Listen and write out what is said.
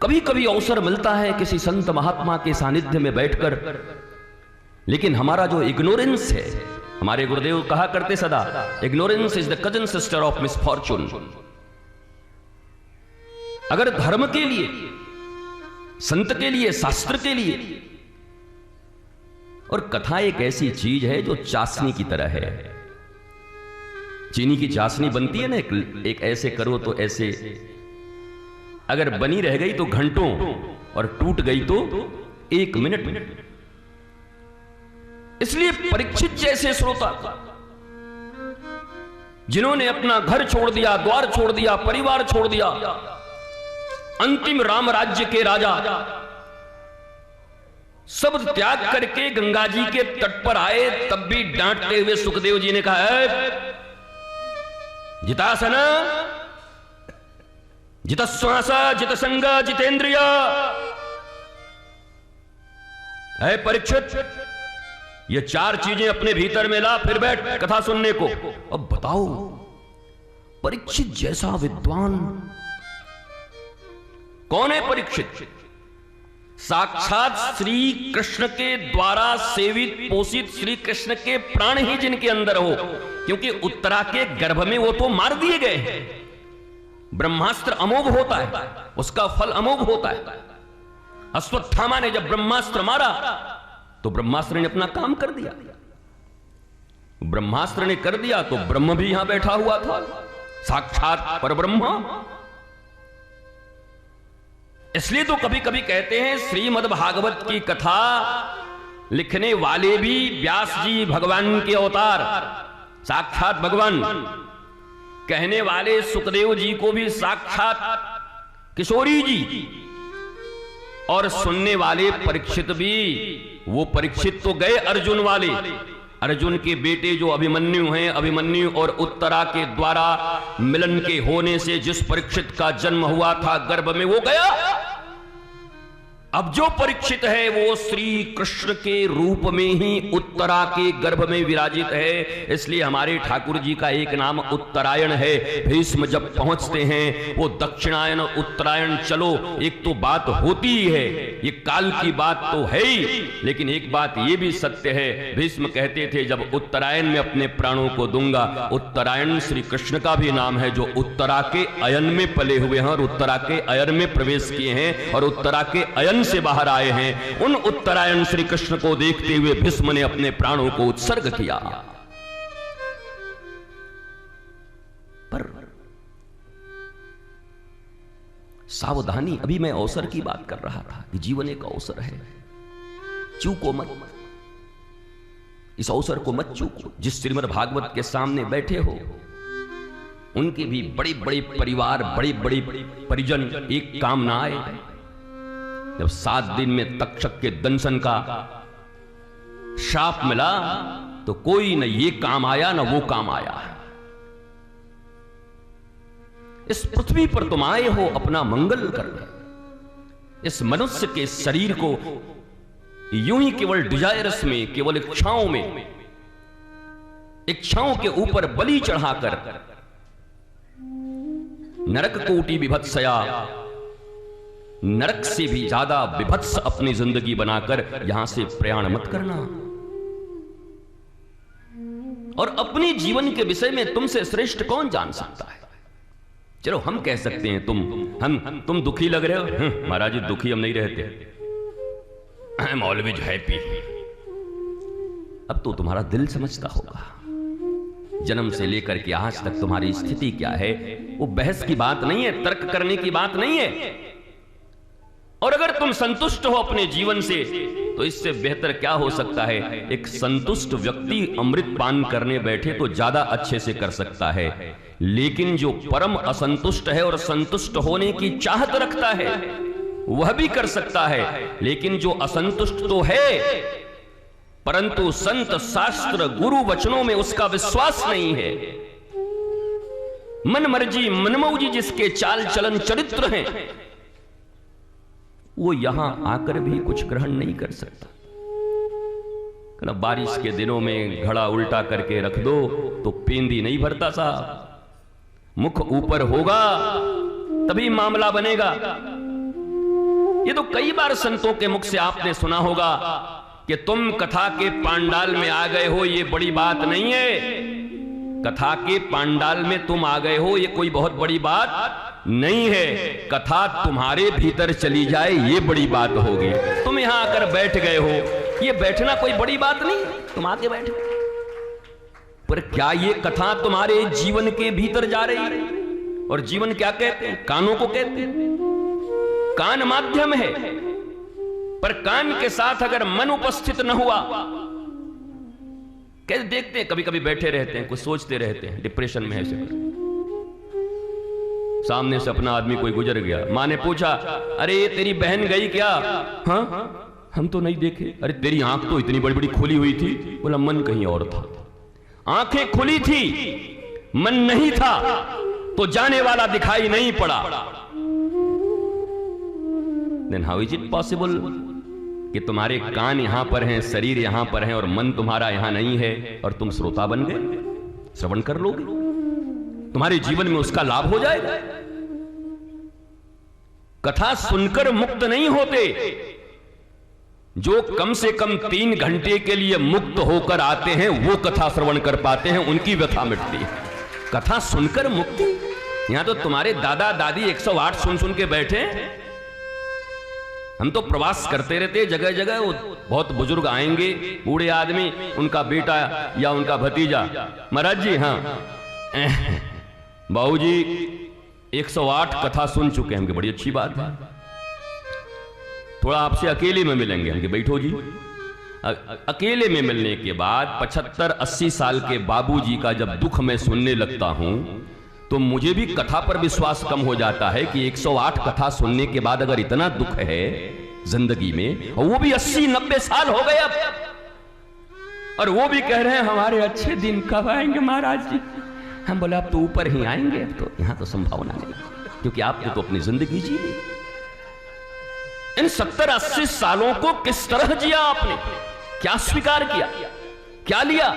कभी कभी अवसर मिलता है किसी संत महात्मा के सानिध्य में बैठकर, लेकिन हमारा जो इग्नोरेंस है, हमारे गुरुदेव कहा करते सदा, ignorance is the cousin sister of misfortune. अगर धर्म के लिए, संत के लिए, शास्त्र के लिए, और कथा एक ऐसी चीज है जो चाशनी की तरह है। चीनी की चाशनी बनती है ना, एक ऐसे करो तो ऐसे, अगर बनी रह गई तो घंटों और टूट गई तो 1 मिनट। इसलिए परीक्षित जैसे श्रोता, जिन्होंने अपना घर छोड़ दिया, द्वार छोड़ दिया, परिवार छोड़ दिया, अंतिम राम राज्य के राजा, सब त्याग करके गंगा जी के तट पर आए, तब भी डांटते हुए सुखदेव जी ने कहा है, जितासन जितश्वास जितसंग जितेंद्रिय। है परीक्षित, ये 4 चीजें अपने भीतर में ला, फिर बैठ कथा सुनने को। अब बताओ, परीक्षित जैसा विद्वान कौन है? परीक्षित साक्षात श्री कृष्ण के द्वारा सेवित पोषित श्री कृष्ण के प्राण ही जिनके अंदर हो, क्योंकि उत्तरा के गर्भ में वो तो मार दिए गए हैं। ब्रह्मास्त्र अमोघ होता है, उसका फल अमोघ होता है। अश्वत्थामा ने जब ब्रह्मास्त्र मारा तो ब्रह्मास्त्र ने अपना काम कर दिया। ब्रह्मास्त्र ने कर दिया तो ब्रह्म भी यहां बैठा हुआ था, साक्षात परब्रह्म। इसलिए तो कभी कभी कहते हैं श्रीमद् भागवत की कथा लिखने वाले भी व्यास जी भगवान के अवतार, साक्षात भगवान। कहने वाले सुखदेव जी को भी साक्षात किशोरी जी, और सुनने वाले परीक्षित भी। वो परीक्षित तो गए अर्जुन वाले, अर्जुन के बेटे जो अभिमन्यु हैं, अभिमन्यु और उत्तरा के द्वारा मिलन के होने से जिस परीक्षित का जन्म हुआ था गर्भ में, वो गया। अब जो परीक्षित है वो श्री कृष्ण के रूप में ही उत्तरा के गर्भ में विराजित है। इसलिए हमारे ठाकुर जी का एक नाम उत्तरायण है। भीष्म जब पहुंचते हैं वो दक्षिणायन उत्तरायण, चलो एक तो बात होती ही है, ये काल की बात तो है ही, लेकिन एक बात ये भी सत्य है, भीष्म कहते थे जब उत्तरायण में अपने प्राणों को दूंगा। उत्तरायण श्री कृष्ण का भी नाम है, जो उत्तरा के अयन में पले हुए हैं और उत्तरा के अयन में प्रवेश किए हैं और उत्तरा के अयन से बाहर आए हैं। उन उत्तरायण श्री कृष्ण को देखते हुए भीष्म ने अपने प्राणों को उत्सर्ग किया। पर सावधानी, अभी मैं अवसर की बात कर रहा था कि जीवन एक अवसर है, चूको मत, इस अवसर को मत चूको। जिस श्रीमद् भागवत के सामने बैठे हो, उनके भी बड़े बड़े परिवार, बड़े बड़े परिजन एक काम ना आए। जब 7 दिन में तक्षक के दंशन का शाप मिला तो कोई न ये काम आया न वो काम आया। इस पृथ्वी पर तुम आए हो अपना मंगल करने। इस मनुष्य के शरीर को यूं ही केवल डिजायरस में, केवल इच्छाओं में, इच्छाओं के ऊपर बलि चढ़ाकर नरक कोटि विभत्सया, नरक से भी ज्यादा विभत्स अपनी जिंदगी बनाकर यहां से प्रयाण मत करना। और अपने जीवन के विषय में तुमसे श्रेष्ठ कौन जान सकता है? चलो हम कह सकते हैं तुम दुखी लग रहे हो। महाराज जी दुखी हम नहीं रहते, आई एम ऑलवेज हैप्पी। अब तो तुम्हारा दिल समझता होगा जन्म से लेकर के आज तक तुम्हारी स्थिति क्या है। वो बहस की बात नहीं है, तर्क करने की बात नहीं है। और अगर तुम संतुष्ट हो अपने जीवन से तो इससे बेहतर क्या हो सकता है? एक संतुष्ट व्यक्ति अमृत पान करने बैठे तो ज्यादा अच्छे से कर सकता है, लेकिन जो परम असंतुष्ट है और संतुष्ट होने की चाहत रखता है वह भी कर सकता है, लेकिन जो असंतुष्ट तो है परंतु संत शास्त्र गुरु वचनों में उसका विश्वास नहीं है, मन मर्जी मनमौजी जिसके चाल चलन चरित्र हैं, वो यहां आकर भी कुछ ग्रहण नहीं कर सकता। बारिश के दिनों में घड़ा उल्टा करके रख दो तो पेंदी नहीं भरता साहब। मुख ऊपर होगा तभी मामला बनेगा। ये तो कई बार संतों के मुख से आपने सुना होगा कि तुम कथा के पांडाल में आ गए हो, ये बड़ी बात नहीं है। कथा के पांडाल में तुम आ गए हो, ये कोई बहुत बड़ी बात नहीं है। कथा तुम्हारे भीतर चली जाए, ये बड़ी बात होगी। तुम यहां आकर बैठ गए हो, ये बैठना कोई बड़ी बात नहीं, तुम आके बैठो। पर क्या ये कथा तुम्हारे जीवन के भीतर जा रही है? और जीवन क्या कहते हैं? कानों को कहते हैं। कान माध्यम है, पर कान के साथ अगर मन उपस्थित न हुआ, कैसे देखते हैं कभी कभी बैठे रहते हैं, कुछ सोचते रहते हैं, डिप्रेशन में है ऐसे। सामने से अपना आदमी कोई गुजर गया, मां ने पूछा, अरे ये तेरी बहन गई क्या? हाँ हम तो नहीं देखे। अरे तेरी आंख तो इतनी बड़ी बड़ी खुली हुई थी। बोला मन कहीं और था। आंखें खुली थी, मन नहीं था, तो जाने वाला दिखाई नहीं पड़ा। Then how is it possible कि तुम्हारे कान यहां पर हैं, शरीर यहां पर है और मन तुम्हारा यहां नहीं है, और तुम श्रोता बन गए, श्रवण कर लोगे, तुम्हारे जीवन में उसका लाभ हो जाएगा। कथा सुनकर मुक्त नहीं होते, जो कम से कम 3 घंटे के लिए मुक्त होकर आते हैं वो कथा श्रवण कर पाते हैं, उनकी व्यथा मिटती है। कथा सुनकर मुक्ति, यहां तो तुम्हारे दादा दादी 108 सुन सुन के बैठे। हम तो प्रवास करते रहते जगह जगह, वो बहुत बुजुर्ग आएंगे, बूढ़े आदमी, उनका बेटा या उनका भतीजा, महाराज जी हाँ बाबूजी 108 कथा सुन चुके हैं। बड़ी अच्छी बात है, थोड़ा आपसे अकेले में मिलेंगे। हम बैठो जी। अकेले में मिलने के बाद 75-80 साल के बाबूजी का जब दुख मैं सुनने लगता हूं, तो मुझे भी कथा पर विश्वास कम हो जाता है कि 108 कथा सुनने के बाद अगर इतना दुख है जिंदगी में, और वो भी 80-90 साल हो गए अब, और वो भी कह रहे हैं हमारे अच्छे दिन कब आएंगे महाराज जी। हम बोले आप तो ऊपर ही आएंगे, अब तो यहां तो संभावना नहीं, क्योंकि आपने तो अपनी जिंदगी जी ली। इन 70-80 सालों को किस तरह जिया आपने? क्या स्वीकार किया, क्या लिया?